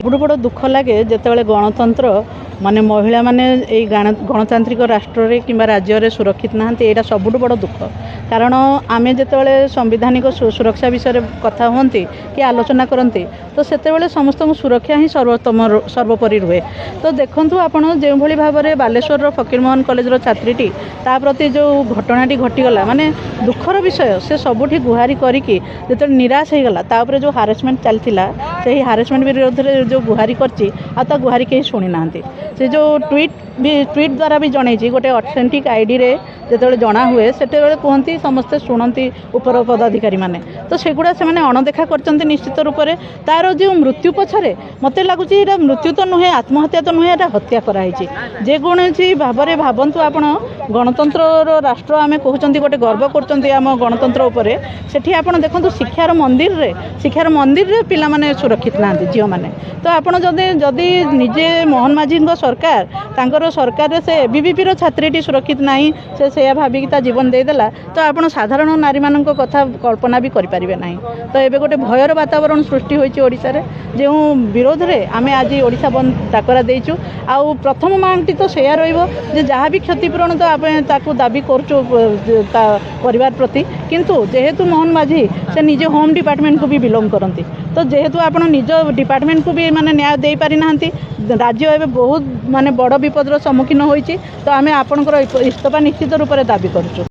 बड़ बड़ दुख लगे जितेबाला गणतंत्र माने महिला माने गणतांत्रिक राष्ट्र रे कि राज्य रे सुरक्षित नहांती। एटा सबुठ बड़ दुख कारण आमे जितेबाला संविधानिक सुरक्षा विषय कथा होती कि आलोचना करती तो सेतेबाला समस्त सुरक्षा ही सर्वोपरि रुहे। तो देखंतु आपण जो भली भाव में बालेश्वर फकीरमोहन कॉलेज छात्रीटी ता प्रति जो घटनाटी घटीगला माने दुखर विषय से सबुठी गुहारी करिकी जो निराश हो गला तापर जो हारेसमेंट चलता से हारेसमेंट विरोध में जो गुहारी करची आ गुहारी कहीं शुणी ना से जो ट्वीट द्वारा भी जनई गोटे ऑथेंटिक आईडी रे जो जना हुए से कहती समस्ते शुणती उपर पदाधिकारी माने तो सेगुड़ा से अणदेखा कर निश्चित रूप से तार जो मृत्यु पछरे मत लगुच मृत्यु तो नुहे आत्महत्या तो नुहे हत्या कराई जेकोसी भाव में भावतु आप गणतंत्र राष्ट्र आम कहते गोटे गर्व करम गणतंत्र उपरे सेठी आप देखो शिक्षार मंदिर रे पिला माने सुरक्षित ना झील मैंने तो आप जदि निजे मोहन माझी सरकार सरकार से एबीवीपी छात्रीटी सुरक्षित नहीं से भाविकी जीवन देदेला तो आप साधारण नारी मान कथा कल्पना भी करें ना। तो ये गोटे भयर वातावरण सृष्टि होइछे जो विरोध में आम आज ओडिशा बंद डाकरा देचु आउ प्रथम मांगटी तो सेया रही जहाँ भी क्षतिपूरण तो आप दाबी करूँ परिवार प्रति किंतु जेहेतु मोहन माझी से निजे होम डिपार्टमेंट को भी बिलोंग करती तो जेहेतु आप निज डिपार्टमेंट को भी माने न्याय दे पारि नाहंती राज्य एवं बहुत माने बड़ विपदर सम्मुखीन होइछि तो आम आपणकर इस्तफा निश्चित रूप से दाबी करूँ।